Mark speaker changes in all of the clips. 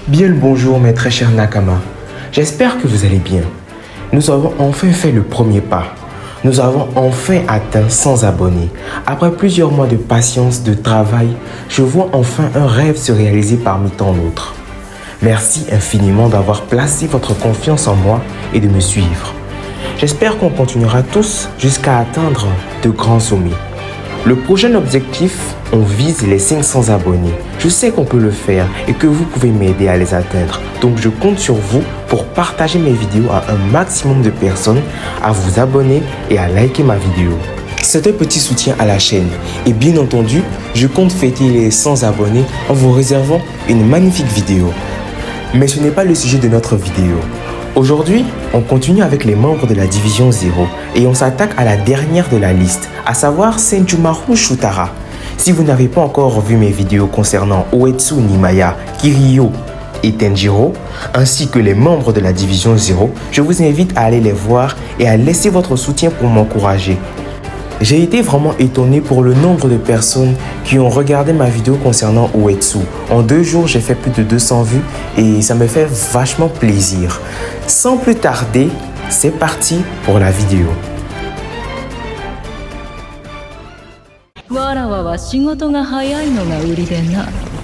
Speaker 1: Bien le bonjour mes très chers Nakama, j'espère que vous allez bien. Nous avons enfin fait le premier pas. Nous avons enfin atteint 100 abonnés. Après plusieurs mois de patience, de travail, je vois enfin un rêve se réaliser parmi tant d'autres. Merci infiniment d'avoir placé votre confiance en moi et de me suivre. J'espère qu'on continuera tous jusqu'à atteindre de grands sommets. Le prochain objectif, on vise les 500 abonnés. Je sais qu'on peut le faire et que vous pouvez m'aider à les atteindre. Donc je compte sur vous pour partager mes vidéos à un maximum de personnes, à vous abonner et à liker ma vidéo. C'est un petit soutien à la chaîne. Et bien entendu, je compte fêter les 100 abonnés en vous réservant une magnifique vidéo. Mais ce n'est pas le sujet de notre vidéo. Aujourd'hui, on continue avec les membres de la division 0 et on s'attaque à la dernière de la liste, à savoir Senjumaru Shutara. Si vous n'avez pas encore vu mes vidéos concernant Uetsu Nimaya, Kiryu et Tenjiro, ainsi que les membres de la division 0, je vous invite à aller les voir et à laisser votre soutien pour m'encourager. J'ai été vraiment étonné pour le nombre de personnes qui ont regardé ma vidéo concernant Uetsu. En 2 jours, j'ai fait plus de 200 vues et ça me fait vachement plaisir. Sans plus tarder, c'est parti pour la vidéo.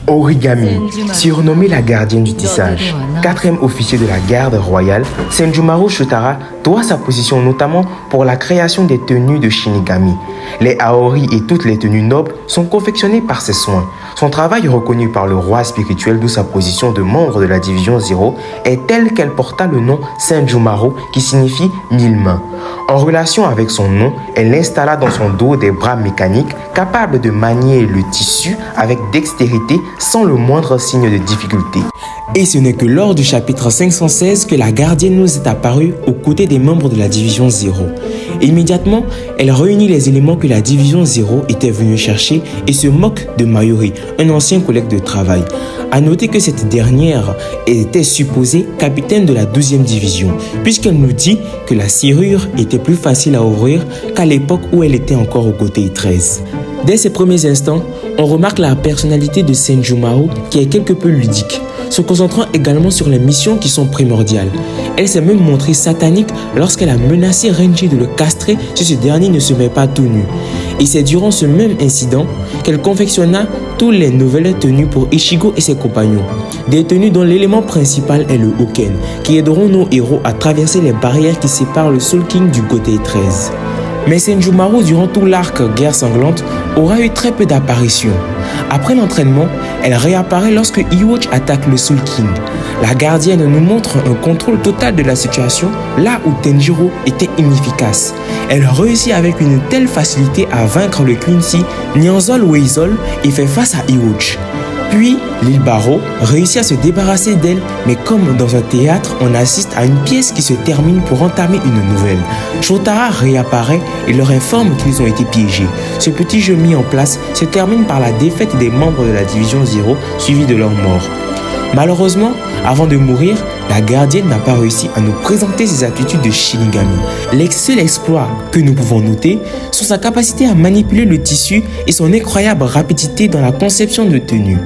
Speaker 1: Origami, surnommée la gardienne du tissage, 4e officier de la garde royale, Senjumaru Shutara doit sa position notamment pour la création des tenues de Shinigami. Les Aori et toutes les tenues nobles sont confectionnées par ses soins. Son travail reconnu par le roi spirituel, d'où sa position de membre de la division 0, est telle qu'elle porta le nom Senjumaru qui signifie 1000 mains. En relation avec son nom, elle installa dans son dos des bras mécaniques capables de manier le tissu avec dextérité sans le moindre signe de difficulté. Et ce n'est que lors du chapitre 516 que la gardienne nous est apparue aux côtés des membres de la division 0. Immédiatement, elle réunit les éléments que la division 0 était venue chercher et se moque de Mayuri, un ancien collègue de travail. A noter que cette dernière était supposée capitaine de la 12e division, puisqu'elle nous dit que la serrure était plus facile à ouvrir qu'à l'époque où elle était encore au côté 13. Dès ses premiers instants, on remarque la personnalité de Senjumaru qui est quelque peu ludique, se concentrant également sur les missions qui sont primordiales. Elle s'est même montrée satanique lorsqu'elle a menacé Renji de le castrer si ce dernier ne se met pas tout nu. Et c'est durant ce même incident qu'elle confectionna toutes les nouvelles tenues pour Ichigo et ses compagnons. Des tenues dont l'élément principal est le Hoken, qui aideront nos héros à traverser les barrières qui séparent le Soul King du côté 13. Mais Senjumaru, durant tout l'arc Guerre Sanglante, aura eu très peu d'apparitions. Après l'entraînement, elle réapparaît lorsque Iwatch attaque le Soul King. La gardienne nous montre un contrôle total de la situation là où Tenjiro était inefficace. Elle réussit avec une telle facilité à vaincre le Quincy, Nyanzol Weizol et fait face à Iwatch. Puis, l'île Barreau réussit à se débarrasser d'elle, mais comme dans un théâtre, on assiste à une pièce qui se termine pour entamer une nouvelle. Shotara réapparaît et leur informe qu'ils ont été piégés. Ce petit jeu mis en place se termine par la défaite des membres de la division 0, suivi de leur mort. Malheureusement, avant de mourir, la gardienne n'a pas réussi à nous présenter ses aptitudes de Shinigami. Les seuls exploits que nous pouvons noter sont sa capacité à manipuler le tissu et son incroyable rapidité dans la conception de tenues.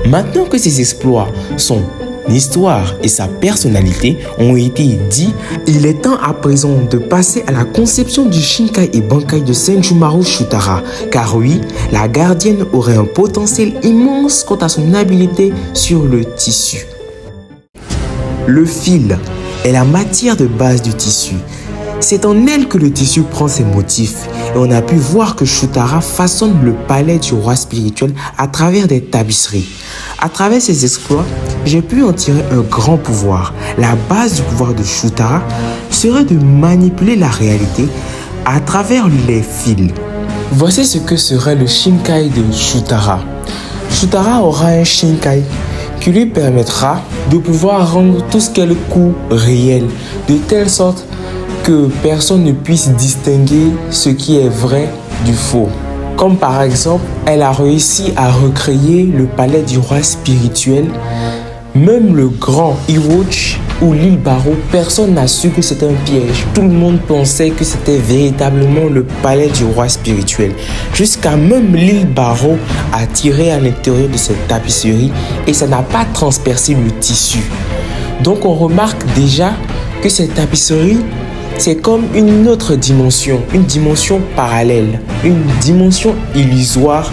Speaker 1: Maintenant que ces exploits sont l'histoire et sa personnalité ont été dits, il est temps à présent de passer à la conception du Shinkai et Bankai de Senjumaru Shutara. Car oui, la gardienne aurait un potentiel immense quant à son habileté sur le tissu. Le fil est la matière de base du tissu. C'est en elle que le tissu prend ses motifs et on a pu voir que Shutara façonne le palais du roi spirituel à travers des tapisseries. À travers ses exploits, j'ai pu en tirer un grand pouvoir. La base du pouvoir de Shutara serait de manipuler la réalité à travers les fils. Voici ce que serait le Shinkai de Shutara. Shutara aura un Shinkai qui lui permettra de pouvoir rendre tout ce qu'elle coud réel, de telle sorte que personne ne puisse distinguer ce qui est vrai du faux. Comme par exemple, elle a réussi à recréer le palais du roi spirituel, Même le grand Ewatch ou l'île Barrow, personne n'a su que c'était un piège. Tout le monde pensait que c'était véritablement le palais du roi spirituel. Jusqu'à même l'île Barrow a tiré à l'intérieur de cette tapisserie et ça n'a pas transpercé le tissu. Donc on remarque déjà que cette tapisserie, c'est comme une autre dimension, une dimension parallèle, une dimension illusoire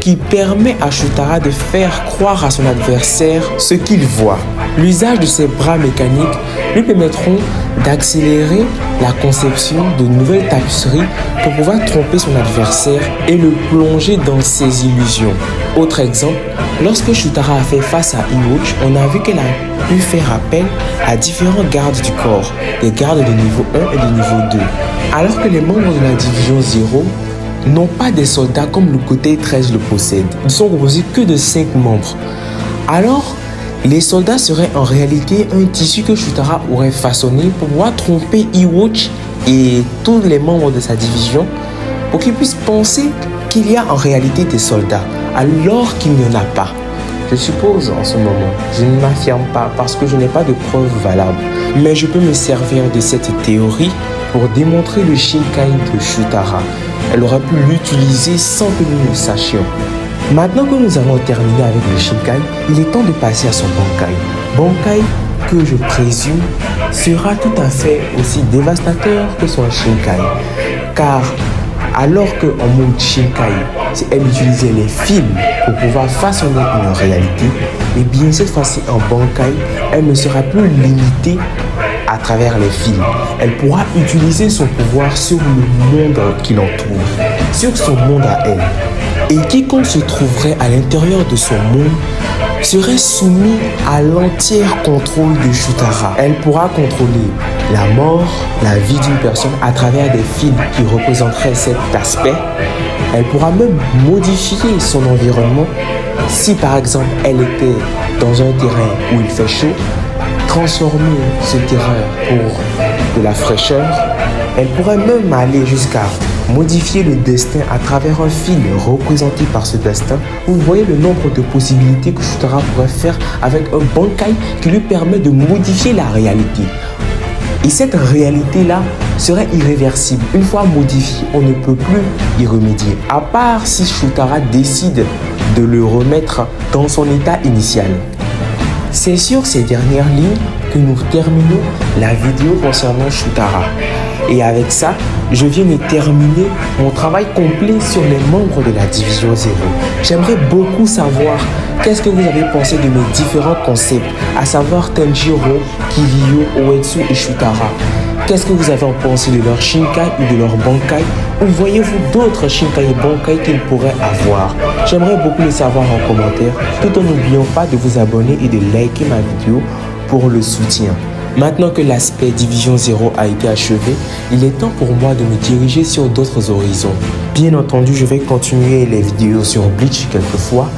Speaker 1: qui permet à Shutara de faire croire à son adversaire ce qu'il voit. L'usage de ses bras mécaniques lui permettront d'accélérer la conception de nouvelles tapisseries pour pouvoir tromper son adversaire et le plonger dans ses illusions. Autre exemple, lorsque Shutara a fait face à Ewatch, on a vu qu'elle a pu faire appel à différents gardes du corps, des gardes de niveau 1 et de niveau 2. Alors que les membres de la division 0 n'ont pas des soldats comme le côté 13 le possède. Ils ne sont composés que de 5 membres. Alors, les soldats seraient en réalité un tissu que Shutara aurait façonné pour pouvoir tromper Ewatch et tous les membres de sa division pour qu'ils puissent penser qu'il y a en réalité des soldats alors qu'il n'y en a pas. Je suppose en ce moment, je ne m'affirme pas parce que je n'ai pas de preuves valables, mais je peux me servir de cette théorie pour démontrer le Shinkai de Shutara. Elle aurait pu l'utiliser sans que nous le sachions. Maintenant que nous avons terminé avec le Shinkai, il est temps de passer à son Bankai. Bankai que je présume sera tout à fait aussi dévastateur que son Shinkai. Car alors qu'en mode Shinkai, elle utilisait les films pour pouvoir façonner une réalité, et bien cette fois-ci en Bankai, elle ne sera plus limitée à travers les films. Elle pourra utiliser son pouvoir sur le monde qui l'entoure, sur son monde à elle. Et quiconque se trouverait à l'intérieur de son monde serait soumis à l'entier contrôle de Shutara. Elle pourra contrôler la mort, la vie d'une personne à travers des films qui représenteraient cet aspect. Elle pourra même modifier son environnement. Si par exemple elle était dans un terrain où il fait chaud, transformer ce terrain pour de la fraîcheur. Elle pourrait même aller jusqu'à modifier le destin à travers un film représenté par ce destin. Vous voyez le nombre de possibilités que Shutara pourrait faire avec un Bankai qui lui permet de modifier la réalité. Et cette réalité-là serait irréversible. Une fois modifiée, on ne peut plus y remédier. À part si Shutara décide de le remettre dans son état initial. C'est sur ces dernières lignes que nous terminons la vidéo concernant Shutara. Et avec ça, je viens de terminer mon travail complet sur les membres de la division 0. J'aimerais beaucoup savoir qu'est-ce que vous avez pensé de mes différents concepts, à savoir Tenjiro, Kiryu, Uetsu et Shutara. Qu'est-ce que vous avez pensé de leur Shinkai ou de leur Bankai? Ou voyez-vous d'autres Shinkai et Bankai qu'ils pourraient avoir? J'aimerais beaucoup le savoir en commentaire, tout en n'oubliant pas de vous abonner et de liker ma vidéo pour le soutien. Maintenant que l'aspect Division 0 a été achevé, il est temps pour moi de me diriger sur d'autres horizons. Bien entendu, je vais continuer les vidéos sur Bleach quelquefois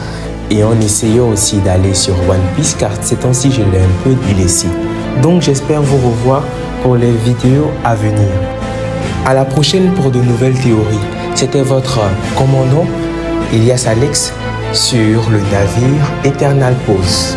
Speaker 1: et en essayant aussi d'aller sur One Piece car ces temps-ci je l'ai un peu délaissé. Donc j'espère vous revoir pour les vidéos à venir. À la prochaine pour de nouvelles théories. C'était votre commandant Elias Alex sur le navire Eternal Pause.